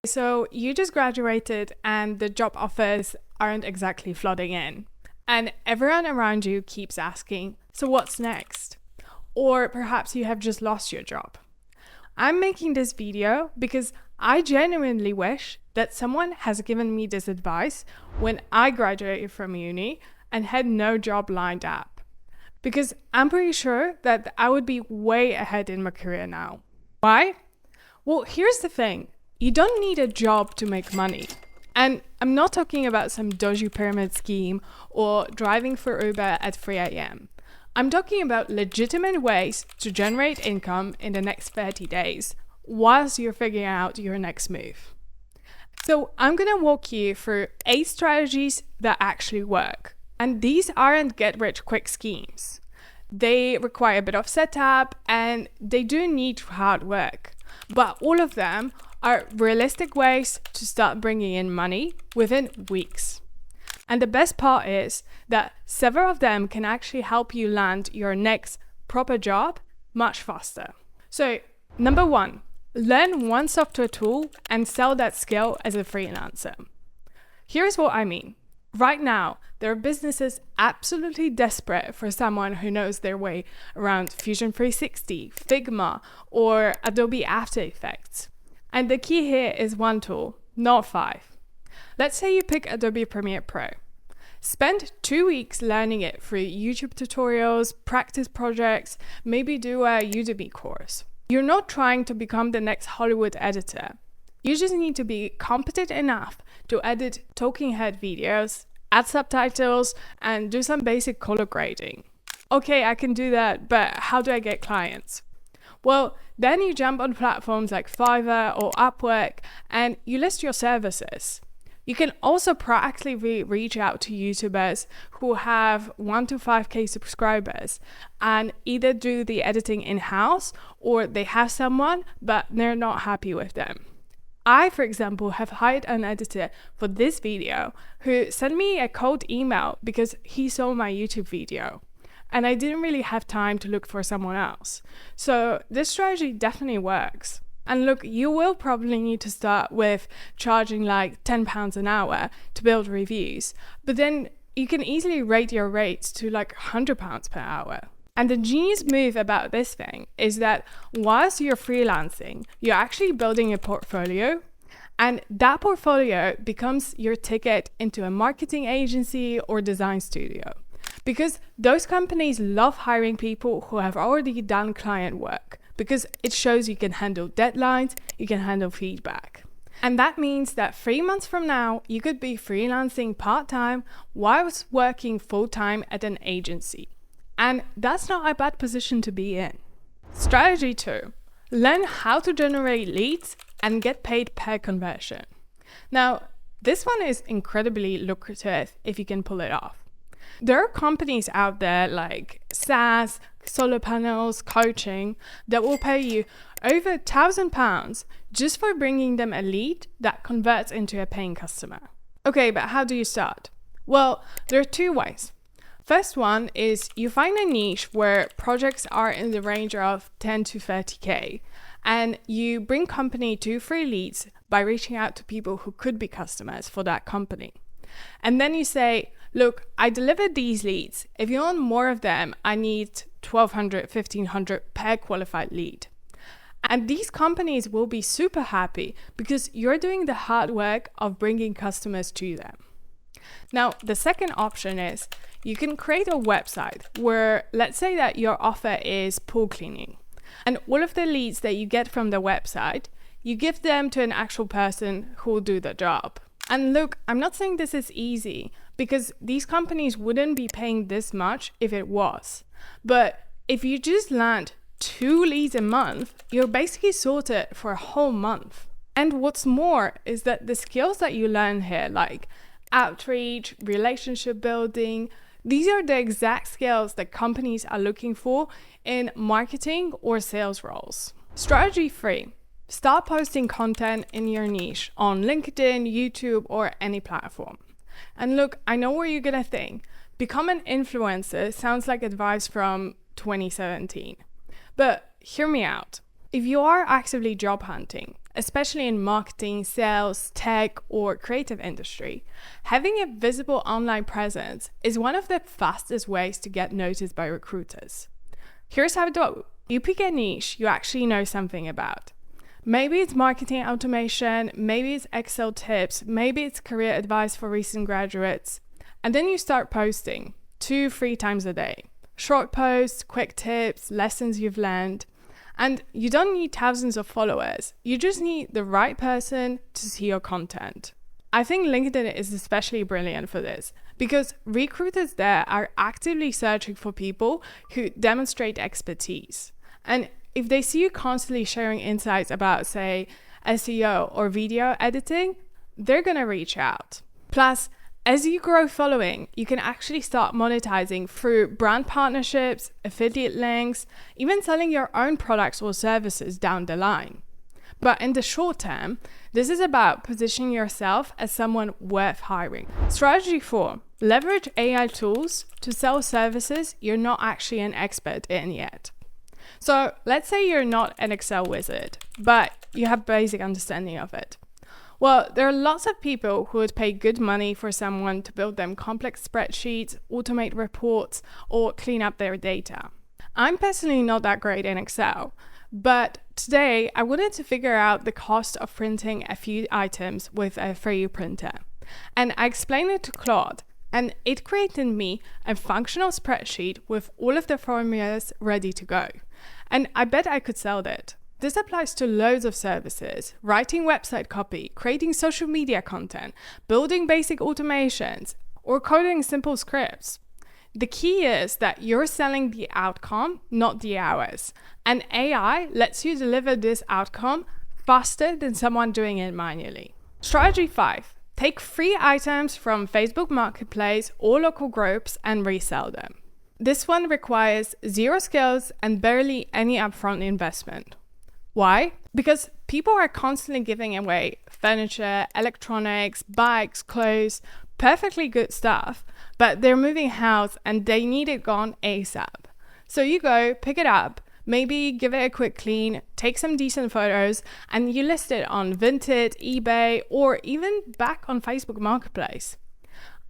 So you just graduated and the job offers aren't exactly flooding in. And everyone around you keeps asking, so what's next? Or perhaps you have just lost your job. I'm making this video because I genuinely wish that someone has given me this advice when I graduated from uni and had no job lined up. Because I'm pretty sure that I would be way ahead in my career now. Why? Well, here's the thing. You don't need a job to make money. And I'm not talking about some dodgy pyramid scheme or driving for Uber at 3 a.m. I'm talking about legitimate ways to generate income in the next 30 days whilst you're figuring out your next move. So I'm going to walk you through 8 strategies that actually work. And these aren't get-rich-quick schemes. They require a bit of setup and they do need hard work. But all of them are realistic ways to start bringing in money within weeks. And the best part is that several of them can actually help you land your next proper job much faster. So, number 1, learn one software tool and sell that skill as a freelancer. Here's what I mean. Right now, there are businesses absolutely desperate for someone who knows their way around Fusion 360, Figma, or Adobe After Effects. And the key here is one tool, not 5. Let's say you pick Adobe Premiere Pro. Spend 2 weeks learning it through YouTube tutorials, practice projects, maybe do a Udemy course. You're not trying to become the next Hollywood editor. You just need to be competent enough to edit talking head videos, add subtitles, and do some basic color grading. Okay, I can do that, but how do I get clients? Well, then you jump on platforms like Fiverr or Upwork and you list your services. You can also proactively reach out to YouTubers who have 1 to 5K subscribers and either do the editing in-house or they have someone but they're not happy with them. I, for example, have hired an editor for this video who sent me a cold email because he saw my YouTube video. And I didn't really have time to look for someone else. So this strategy definitely works. And look, you will probably need to start with charging like £10 an hour to build reviews, but then you can easily rate your rates to like £100 per hour. And the genius move about this thing is that whilst you're freelancing, you're actually building a portfolio, and that portfolio becomes your ticket into a marketing agency or design studio. Because those companies love hiring people who have already done client work, because it shows you can handle deadlines, you can handle feedback. And that means that 3 months from now, you could be freelancing part-time whilst working full-time at an agency. And that's not a bad position to be in. Strategy 2, learn how to generate leads and get paid per conversion. Now, this one is incredibly lucrative if you can pull it off. There are companies out there like SaaS, solar panels, coaching that will pay you over £1,000 just for bringing them a lead that converts into a paying customer. Okay, but how do you start? Well, there are 2 ways. First one is you find a niche where projects are in the range of 10 to 30K and you bring company 2 free leads by reaching out to people who could be customers for that company. And then you say, look, I delivered these leads. If you want more of them, I need $1,200, $1,500 per qualified lead. And these companies will be super happy because you're doing the hard work of bringing customers to them. Now, the second option is you can create a website where, let's say that your offer is pool cleaning. And all of the leads that you get from the website, you give them to an actual person who will do the job. And look, I'm not saying this is easy because these companies wouldn't be paying this much if it was. But if you just land 2 leads a month, you're basically sorted for a whole month. And what's more is that the skills that you learn here, like outreach, relationship building, these are the exact skills that companies are looking for in marketing or sales roles. Strategy 3. Start posting content in your niche on LinkedIn, YouTube, or any platform. And look, I know what you're gonna think. Become an influencer sounds like advice from 2017. But hear me out. If you are actively job hunting, especially in marketing, sales, tech, or creative industry, having a visible online presence is one of the fastest ways to get noticed by recruiters. Here's how to do it. You pick a niche you actually know something about. Maybe it's marketing automation, maybe it's Excel tips, maybe it's career advice for recent graduates. And then you start posting 2-3 times a day. Short posts, quick tips, lessons you've learned. And you don't need thousands of followers. You just need the right person to see your content. I think LinkedIn is especially brilliant for this because recruiters there are actively searching for people who demonstrate expertise. And if they see you constantly sharing insights about, say, SEO or video editing, they're going to reach out. Plus, as you grow following, you can actually start monetizing through brand partnerships, affiliate links, even selling your own products or services down the line. But in the short term, this is about positioning yourself as someone worth hiring. Strategy 4, leverage AI tools to sell services you're not actually an expert in yet. So let's say you're not an Excel wizard, but you have basic understanding of it. Well, there are lots of people who would pay good money for someone to build them complex spreadsheets, automate reports, or clean up their data. I'm personally not that great in Excel, but today I wanted to figure out the cost of printing a few items with a 3D printer. And I explained it to Claude, and it created me a functional spreadsheet with all of the formulas ready to go. And I bet I could sell it. This applies to loads of services: writing website copy, creating social media content, building basic automations, or coding simple scripts. The key is that you're selling the outcome, not the hours. And AI lets you deliver this outcome faster than someone doing it manually. Strategy 5. Take free items from Facebook Marketplace or local groups and resell them. This one requires zero skills and barely any upfront investment. Why? Because people are constantly giving away furniture, electronics, bikes, clothes, perfectly good stuff, but they're moving house and they need it gone ASAP. So you go, pick it up, maybe give it a quick clean, take some decent photos, and you list it on Vinted, eBay, or even back on Facebook Marketplace.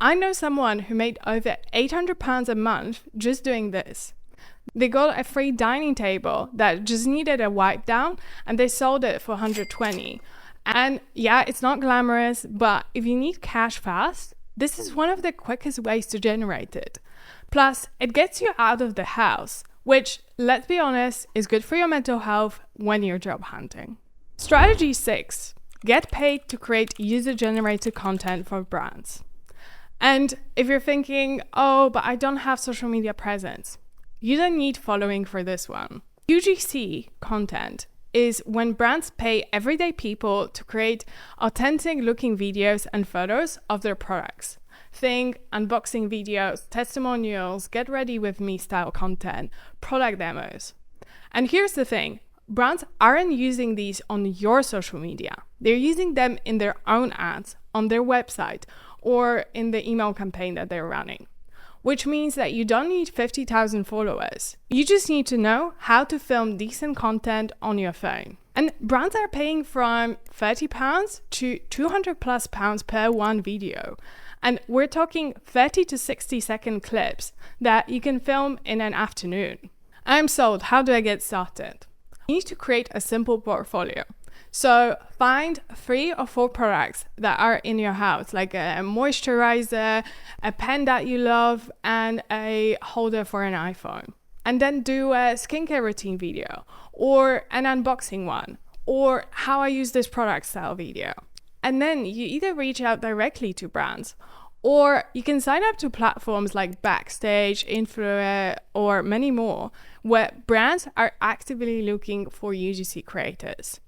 I know someone who made over £800 a month just doing this. They got a free dining table that just needed a wipe down and they sold it for $120. And yeah, it's not glamorous, but if you need cash fast, this is one of the quickest ways to generate it. Plus, it gets you out of the house, which, let's be honest, is good for your mental health when you're job hunting. Strategy 6, get paid to create user-generated content for brands. And if you're thinking, oh, but I don't have social media presence, you don't need following for this one. UGC content is when brands pay everyday people to create authentic looking videos and photos of their products. Think unboxing videos, testimonials, get ready with me style content, product demos. And here's the thing, brands aren't using these on your social media. They're using them in their own ads, on their website, or in the email campaign that they're running. Which means that you don't need 50,000 followers. You just need to know how to film decent content on your phone. And brands are paying from £30 to £200+ per one video. And we're talking 30 to 60 second clips that you can film in an afternoon. I'm sold. How do I get started? You need to create a simple portfolio. So find 3 or 4 products that are in your house, like a moisturizer, a pen that you love, and a holder for an iPhone. And then do a skincare routine video, or an unboxing one, or how I use this product style video. And then you either reach out directly to brands, or you can sign up to platforms like Backstage, Influencer, or many more, where brands are actively looking for UGC creators.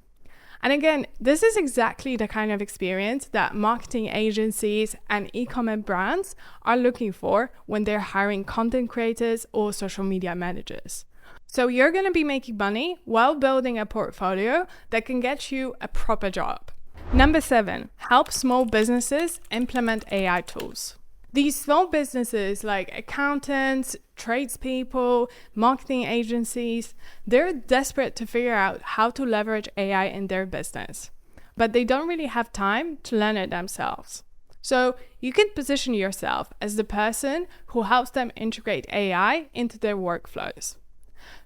And again, this is exactly the kind of experience that marketing agencies and e-commerce brands are looking for when they're hiring content creators or social media managers. So you're going to be making money while building a portfolio that can get you a proper job. Number 7, help small businesses implement AI tools. These small businesses like accountants, tradespeople, marketing agencies, they're desperate to figure out how to leverage AI in their business, but they don't really have time to learn it themselves. So you can position yourself as the person who helps them integrate AI into their workflows.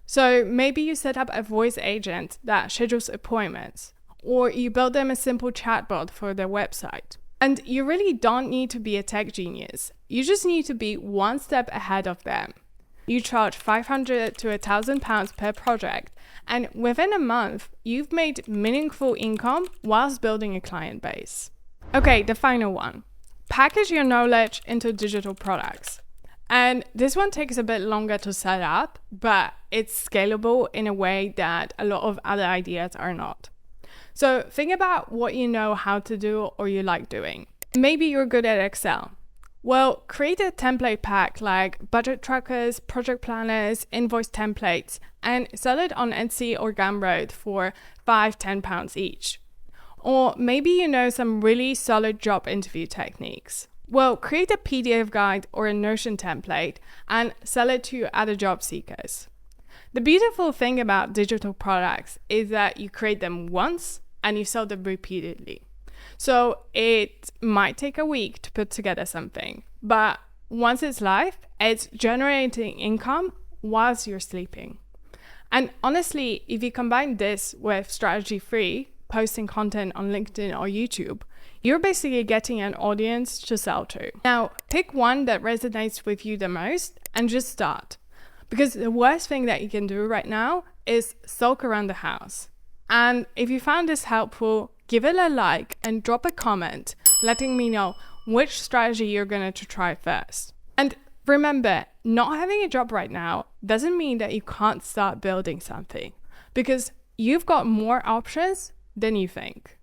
So maybe you set up a voice agent that schedules appointments, or you build them a simple chatbot for their website. And you really don't need to be a tech genius. You just need to be one step ahead of them. You charge £500 to £1,000 per project, and within a month, you've made meaningful income whilst building a client base. Okay, the final one. Package your knowledge into digital products. And this one takes a bit longer to set up, but it's scalable in a way that a lot of other ideas are not. So think about what you know how to do or you like doing. Maybe you're good at Excel. Well, create a template pack like budget trackers, project planners, invoice templates, and sell it on Etsy or Gumroad for £5-10 each. Or maybe you know some really solid job interview techniques. Well, create a PDF guide or a Notion template and sell it to other job seekers. The beautiful thing about digital products is that you create them once and you sell them repeatedly. So it might take a week to put together something, but once it's live, it's generating income whilst you're sleeping. And honestly, if you combine this with strategy-free, posting content on LinkedIn or YouTube, you're basically getting an audience to sell to. Now, pick one that resonates with you the most and just start. Because the worst thing that you can do right now is sulk around the house. And if you found this helpful, give it a like and drop a comment letting me know which strategy you're going to try first. And remember, not having a job right now doesn't mean that you can't start building something, because you've got more options than you think.